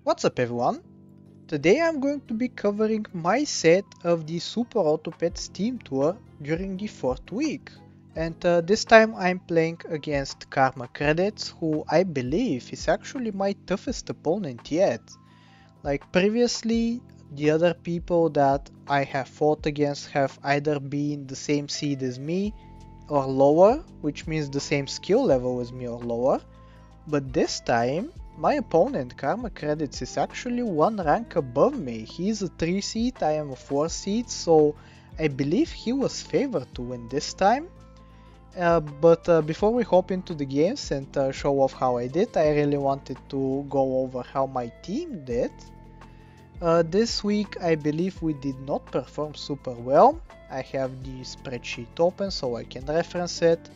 What's up everyone? Today I'm going to be covering my set of the Super Auto Pets team tour during the 4th week. And this time I'm playing against KarmaKredits, who I believe is actually my toughest opponent yet. Like previously, the other people that I have fought against have either been the same seed as me or lower, which means the same skill level as me or lower. But this time, my opponent, KarmaKredits, is actually one rank above me. He is a 3 seed, I am a 4 seed, so I believe he was favored to win this time. But before we hop into the games and show off how I did, I really wanted to go over how my team did. This week I believe we did not perform super well. I have the spreadsheet open so I can reference it.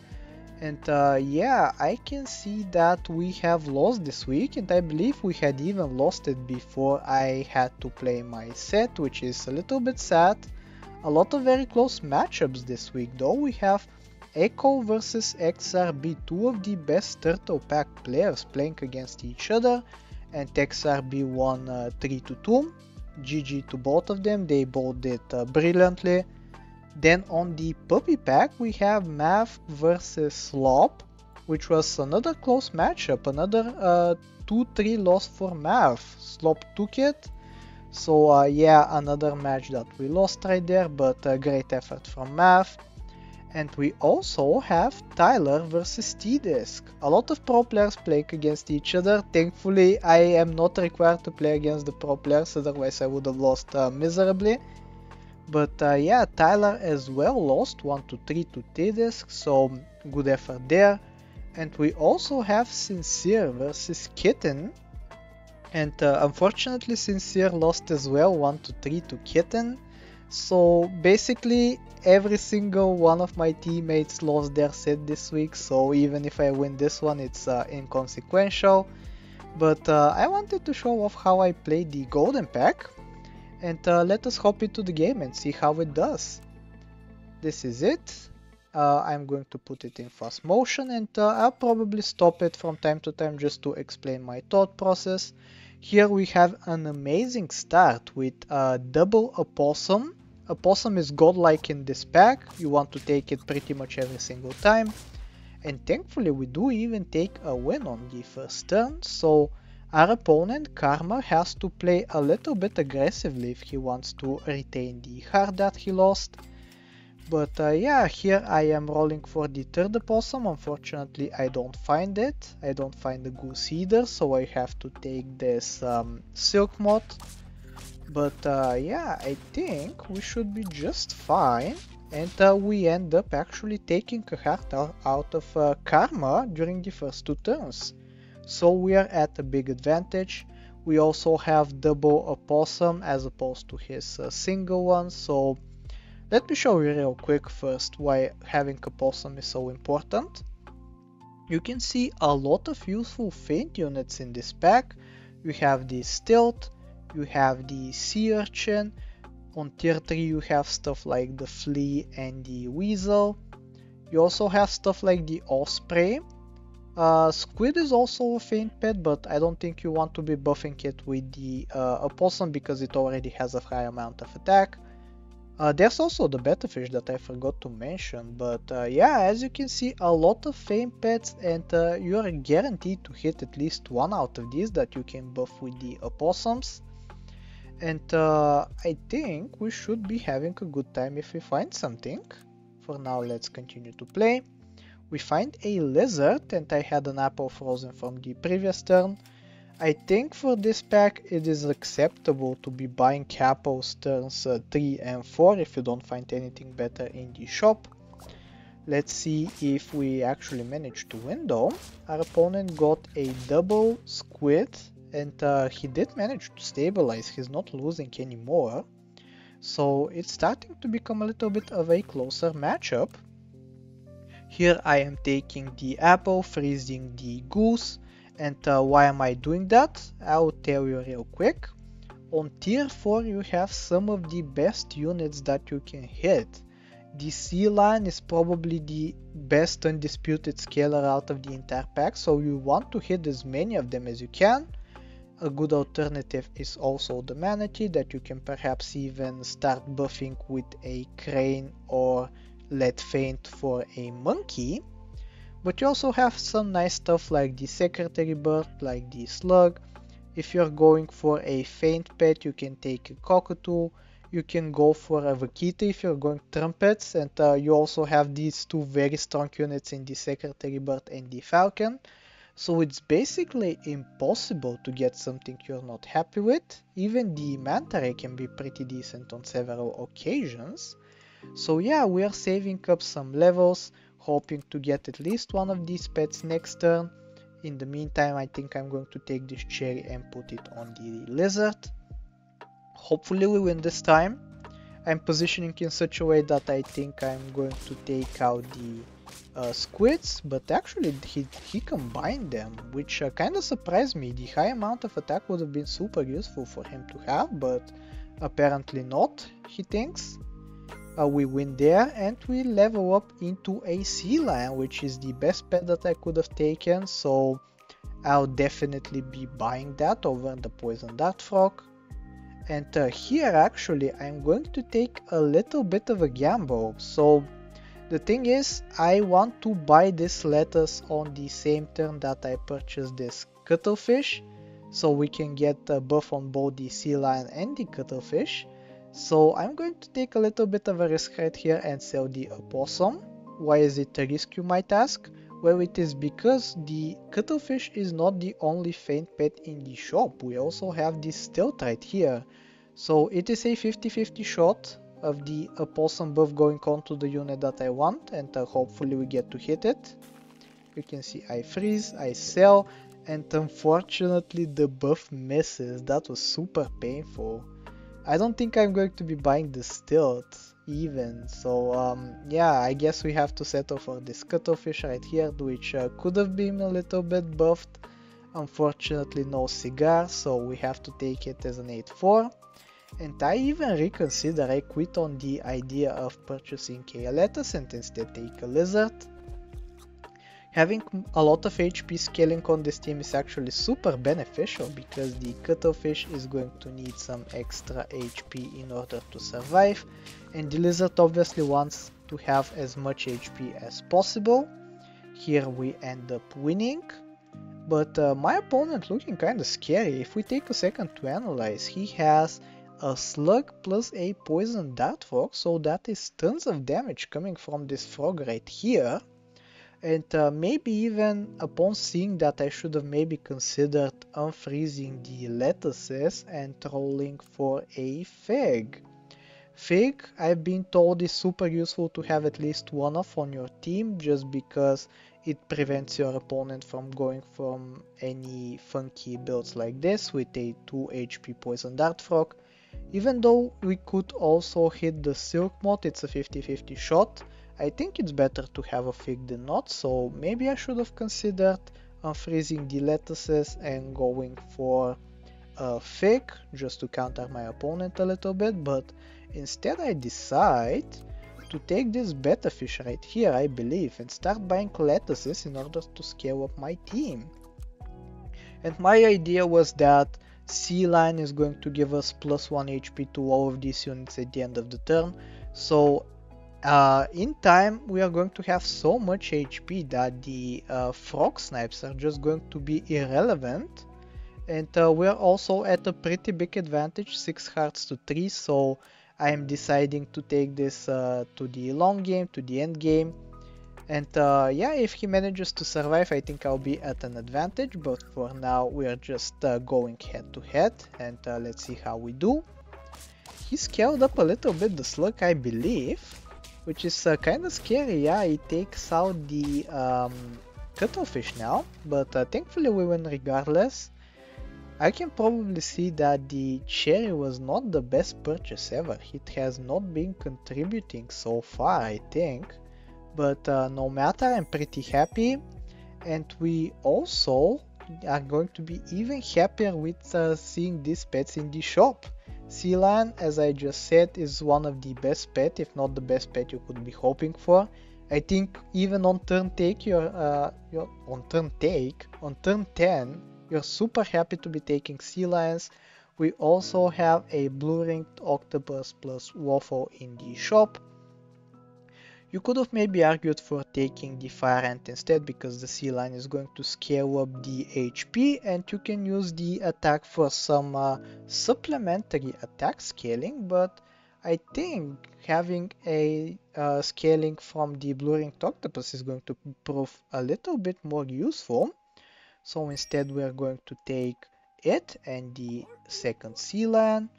And yeah, I can see that we have lost this week, and I believe we had even lost it before I had to play my set, which is a little bit sad. A lot of very close matchups this week though. We have Echo versus XRB, two of the best Turtle Pack players playing against each other, and XRB won 3-2. GG to both of them, they both did brilliantly. Then on the puppy pack we have Mav versus Slop, which was another close matchup, another 2-3 loss for Mav. Slop took it, so yeah, another match that we lost right there, but great effort from Mav. And we also have Tyler versus T-Disc. A lot of pro players playing against each other. Thankfully I am not required to play against the pro players, otherwise I would have lost miserably. But yeah, Tyler as well lost 1-3 to T-Disc, so good effort there. And we also have Sincere versus Kitten. And unfortunately Sincere lost as well 1-3 to Kitten. So basically every single one of my teammates lost their set this week, so even if I win this one it's inconsequential. But I wanted to show off how I played the golden pack. And let us hop into the game and see how it does. This is it. I'm going to put it in fast motion, and I'll probably stop it from time to time just to explain my thought process. Here we have an amazing start with double opossum. Opossum is godlike in this pack. You want to take it pretty much every single time. And thankfully we do even take a win on the first turn, so our opponent, Karma, has to play a little bit aggressively if he wants to retain the heart that he lost. But yeah, here I am rolling for the third opossum. Unfortunately I don't find it. I don't find the goose either, so I have to take this silk moth. But yeah, I think we should be just fine. And we end up actually taking a heart out of Karma during the first 2 turns. So we are at a big advantage. We also have double opossum as opposed to his single one. So let me show you real quick first why having opossum is so important. You can see a lot of useful feint units in this pack. You have the stilt, you have the sea urchin. On tier 3 you have stuff like the flea and the weasel. You also have stuff like the osprey. Squid is also a feint pet, but I don't think you want to be buffing it with the opossum because it already has a high amount of attack. There's also the betterfish that I forgot to mention, but yeah, as you can see, a lot of feint pets, and you are guaranteed to hit at least one out of these that you can buff with the opossums. And I think we should be having a good time if we find something. For now, let's continue to play. We find a lizard, and I had an apple frozen from the previous turn. I think for this pack it is acceptable to be buying apples turns 3 and 4 if you don't find anything better in the shop. Let's see if we actually manage to win though. Our opponent got a double squid, and he did manage to stabilize. He's not losing anymore. So it's starting to become a little bit of a closer matchup. Here I am taking the apple, freezing the goose, and why am I doing that? I'll tell you real quick. On tier 4 you have some of the best units that you can hit. The sea lion is probably the best undisputed scaler out of the entire pack, so you want to hit as many of them as you can. A good alternative is also the manatee, that you can perhaps even start buffing with a crane or let faint for a monkey. But you also have some nice stuff like the secretary bird, like the slug. If you're going for a faint pet, you can take a cockatoo. You can go for a vaquita if you're going trumpets, and you also have these two very strong units in the secretary bird and the falcon. So it's basically impossible to get something you're not happy with. Even the manta ray can be pretty decent on several occasions. So yeah, we are saving up some levels, hoping to get at least one of these pets next turn. In the meantime, I think I'm going to take this cherry and put it on the lizard. Hopefully we win this time. I'm positioning in such a way that I think I'm going to take out the squids, but actually he combined them, which kind of surprised me. The high amount of attack would have been super useful for him to have, but apparently not, he thinks. We win there and we level up into a sea lion, which is the best pet that I could have taken, so I'll definitely be buying that over the poison dart frog. And here actually I'm going to take a little bit of a gamble. So the thing is, I want to buy this lettuce on the same turn that I purchased this cuttlefish, so we can get a buff on both the sea lion and the cuttlefish. So I'm going to take a little bit of a risk right here and sell the opossum. Why is it a risk, you might ask? Well, it is because the cuttlefish is not the only faint pet in the shop. We also have this stealth right here. So it is a 50-50 shot of the opossum buff going on to the unit that I want, and hopefully we get to hit it. You can see I freeze, I sell, and unfortunately the buff misses. That was super painful. I don't think I'm going to be buying the stealth even, so yeah, I guess we have to settle for this cuttlefish right here, which could have been a little bit buffed. Unfortunately no cigar, so we have to take it as an 8-4. And I even reconsider, I quit on the idea of purchasing a lettuce and instead take a lizard. Having a lot of HP scaling on this team is actually super beneficial, because the cuttlefish is going to need some extra HP in order to survive, and the lizard obviously wants to have as much HP as possible. Here we end up winning, but my opponent looking kinda scary. If we take a second to analyze, he has a slug plus a poison dart frog, so that is tons of damage coming from this frog right here. And maybe even upon seeing that, I should have maybe considered unfreezing the lettuces and rolling for a fig. Fig, I've been told, is super useful to have at least one of on your team, just because it prevents your opponent from going from any funky builds like this with a 2 HP poison dart frog. Even though we could also hit the silk moth, it's a 50-50 shot. I think it's better to have a fig than not, so maybe I should have considered unfreezing the lettuces and going for a fig just to counter my opponent a little bit, but instead I decide to take this betta fish right here, I believe, and start buying lettuces in order to scale up my team. And my idea was that sea lion is going to give us +1 HP to all of these units at the end of the turn, so in time we are going to have so much HP that the frog snipes are just going to be irrelevant, and we are also at a pretty big advantage, 6 hearts to 3, so I am deciding to take this to the long game, to the end game. And yeah, if he manages to survive, I think I'll be at an advantage, but for now we are just going head to head, and let's see how we do. He scaled up a little bit the slug, I believe, which is kind of scary. Yeah, he takes out the cuttlefish now, but thankfully we win regardless. I can probably see that the cherry was not the best purchase ever. It has not been contributing so far, I think. But no matter, I'm pretty happy. And we also are going to be even happier with seeing these pets in the shop. Sea lion, as I just said, is one of the best pet, if not the best pet you could be hoping for. I think even on turn 10, We're super happy to be taking sea lions. We also have a blue-ringed octopus plus waffle in the shop. You could have maybe argued for taking the fire ant instead because the sea lion is going to scale up the HP and you can use the attack for some supplementary attack scaling, but I think having a scaling from the blue-ringed octopus is going to prove a little bit more useful. So instead we are going to take it and the second sea lion.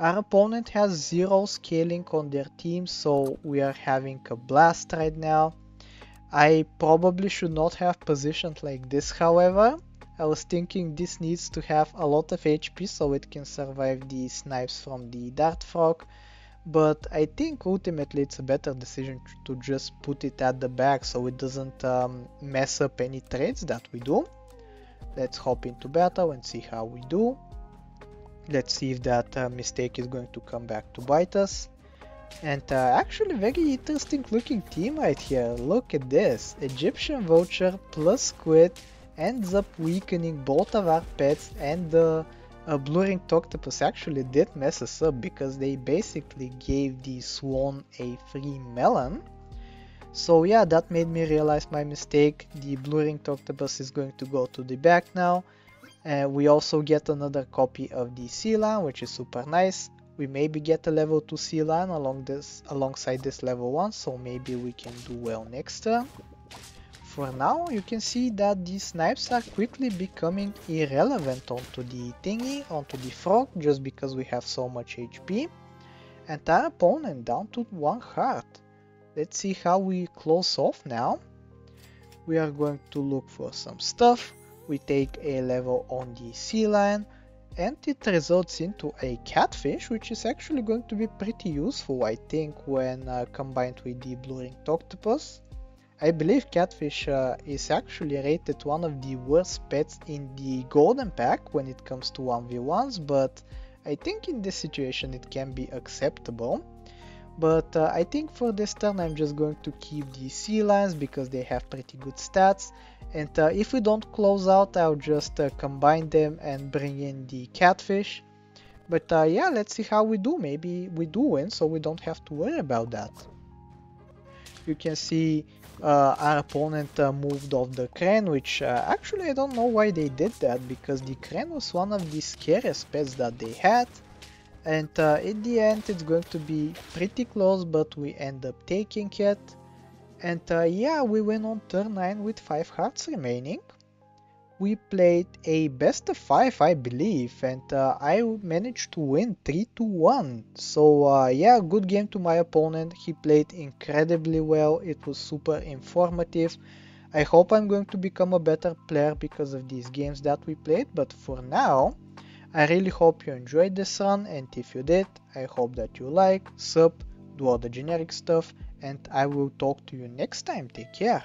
Our opponent has 0 scaling on their team, so we are having a blast right now. I probably should not have positioned like this, however. I was thinking this needs to have a lot of HP so it can survive the snipes from the dart frog. But I think ultimately it's a better decision to just put it at the back so it doesn't mess up any trades that we do. Let's hop into battle and see how we do. Let's see if that mistake is going to come back to bite us. And actually very interesting looking team right here. Look at this. Egyptian Vulture plus Squid ends up weakening both of our pets, and the blue-ringed octopus actually did mess us up because they basically gave the swan a free melon. So yeah, that made me realize my mistake. The blue-ringed octopus is going to go to the back now. We also get another copy of the sea lion, which is super nice. We maybe get a level 2 sea lion alongside this level 1, so maybe we can do well next turn. For now, you can see that the snipes are quickly becoming irrelevant onto the thingy, onto the frog, just because we have so much HP. And our opponent down to 1 heart. Let's see how we close off now. We are going to look for some stuff. We take a level on the sea lion and it results into a catfish, which is actually going to be pretty useful, I think, when combined with the blue-ringed octopus. I believe catfish is actually rated one of the worst pets in the golden pack when it comes to 1v1s, but I think in this situation it can be acceptable. But I think for this turn I'm just going to keep the sea lions because they have pretty good stats. And if we don't close out, I'll just combine them and bring in the catfish. But yeah, let's see how we do. Maybe we do win, so we don't have to worry about that. You can see our opponent moved off the crane, which actually I don't know why they did that, because the crane was one of the scariest pets that they had. And in the end it's going to be pretty close, but we end up taking it. And yeah, we win on turn 9 with 5 hearts remaining. We played a best of 5, I believe, and I managed to win 3-1. So yeah, good game to my opponent. He played incredibly well. It was super informative. I hope I'm going to become a better player because of these games that we played, but for now, I really hope you enjoyed this run, and if you did, I hope that you like, sub, do all the generic stuff, and I will talk to you next time. Take care.